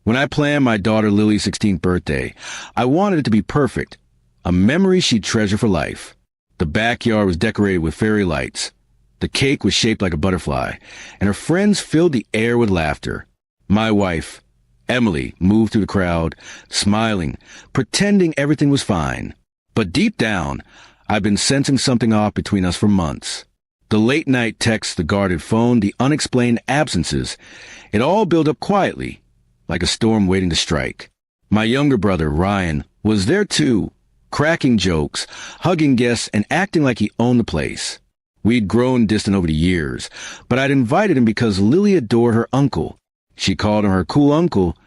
When I planned my daughter Lily's 16th birthday, I wanted it to be perfect, a memory she'd treasure for life. The backyard was decorated with fairy lights. The cake was shaped like a butterfly, and her friends filled the air with laughter. My wife, Emily, moved through the crowd, smiling, pretending everything was fine. But deep down, I've been sensing something off between us for months. The late-night texts, the guarded phone, the unexplained absences, it all built up quietly, like a storm waiting to strike. My younger brother, Ryan, was there too, cracking jokes, hugging guests, and acting like he owned the place. We'd grown distant over the years, but I'd invited him because Lily adored her uncle. She called him her cool uncle,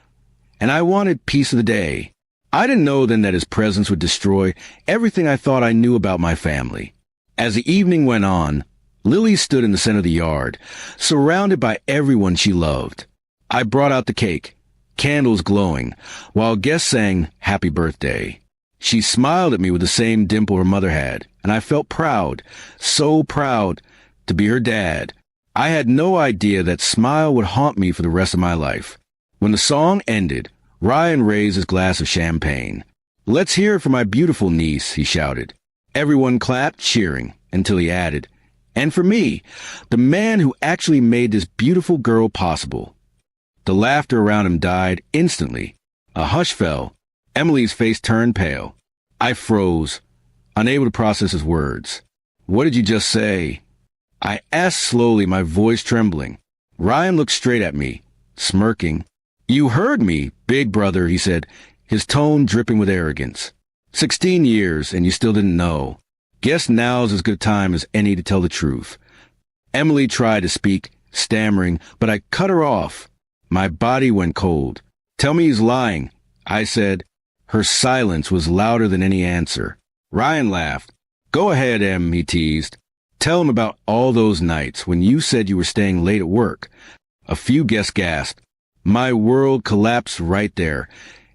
and I wanted piece of the day. I didn't know then that his presence would destroy everything I thought I knew about my family. As the evening went on, Lily stood in the center of the yard, surrounded by everyone she loved. I brought out the cake, candles glowing, while guests sang happy birthday. She smiled at me with the same dimple her mother had, and I felt proud, so proud, to be her dad. I had no idea that smile would haunt me for the rest of my life. When the song ended, Ryan raised his glass of champagne. "Let's hear it for my beautiful niece," he shouted. Everyone clapped, cheering, until he added, "And for me, the man who actually made this beautiful girl possible." The laughter around him died instantly. A hush fell. Emily's face turned pale. I froze, unable to process his words. "What did you just say?" I asked slowly, my voice trembling. Ryan looked straight at me, smirking. "You heard me, big brother," he said, his tone dripping with arrogance. 16 years, and you still didn't know. Guess now's as good a time as any to tell the truth. Emily tried to speak, stammering, but I cut her off. My body went cold. "Tell me he's lying," I said. Her silence was louder than any answer. Ryan laughed. "Go ahead, Em," he teased. "Tell him about all those nights when you said you were staying late at work." A few guests gasped. My world collapsed right there,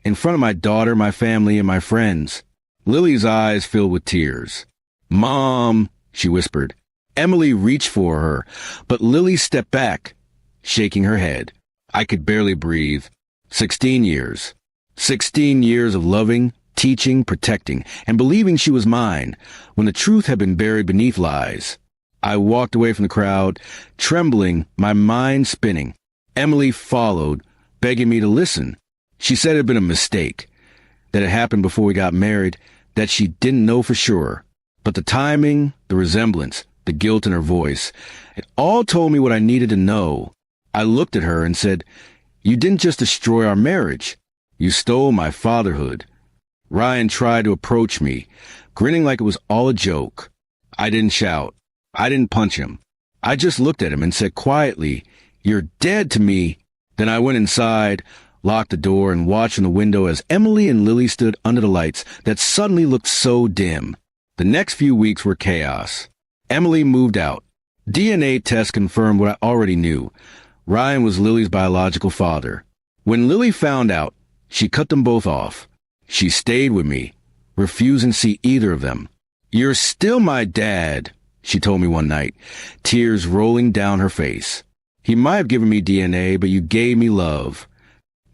in front of my daughter, my family, and my friends. Lily's eyes filled with tears. "Mom," she whispered. Emily reached for her, but Lily stepped back, shaking her head. I could barely breathe. 16 years. 16 years of loving, teaching, protecting, and believing she was mine, when the truth had been buried beneath lies. I walked away from the crowd, trembling, my mind spinning. Emily followed, begging me to listen. She said it had been a mistake, that it happened before we got married, that she didn't know for sure. But the timing, the resemblance, the guilt in her voice, it all told me what I needed to know. I looked at her and said, "You didn't just destroy our marriage. You stole my fatherhood." Ryan tried to approach me, grinning like it was all a joke. I didn't shout. I didn't punch him. I just looked at him and said quietly, "You're dead to me." Then I went inside, locked the door, and watched from the window as Emily and Lily stood under the lights that suddenly looked so dim. The next few weeks were chaos. Emily moved out. DNA tests confirmed what I already knew. Ryan was Lily's biological father. When Lily found out, she cut them both off. She stayed with me, refusing to see either of them. "You're still my dad," she told me one night, tears rolling down her face. "He might have given me DNA, but you gave me love."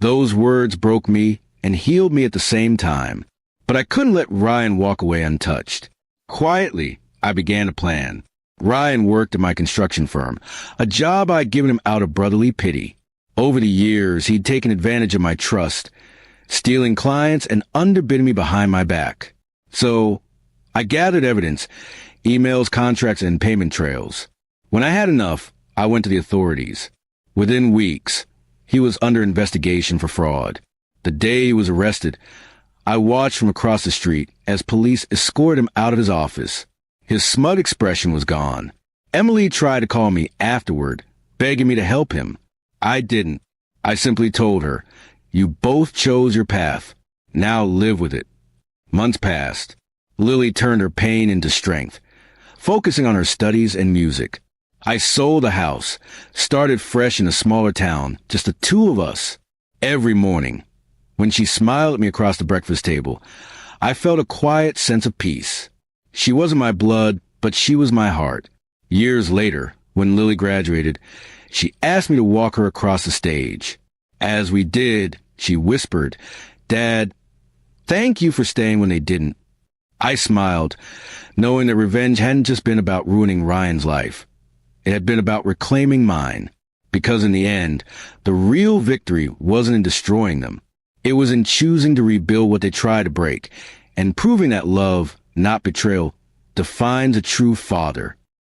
Those words broke me and healed me at the same time. But I couldn't let Ryan walk away untouched. Quietly, I began a plan. Ryan worked at my construction firm, a job I'd given him out of brotherly pity. Over the years, he'd taken advantage of my trust, stealing clients and underbidding me behind my back. So I gathered evidence, emails, contracts, and payment trails. When I had enough, I went to the authorities. Within weeks, he was under investigation for fraud. The day he was arrested, I watched from across the street as police escorted him out of his office. His smug expression was gone. Emily tried to call me afterward, begging me to help him. I didn't. I simply told her, "You both chose your path. Now live with it." Months passed. Lily turned her pain into strength, focusing on her studies and music. I sold a house, started fresh in a smaller town, just the two of us. Every morning, when she smiled at me across the breakfast table, I felt a quiet sense of peace. She wasn't my blood, but she was my heart. Years later, when Lily graduated, she asked me to walk her across the stage. As we did, She whispered, "Dad, thank you for staying when they didn't." I smiled, knowing that revenge hadn't just been about ruining Ryan's life. It had been about reclaiming mine. Because in the end, the real victory wasn't in destroying them. It was in choosing to rebuild what they tried to break, and proving that love, not betrayal, defines a true father.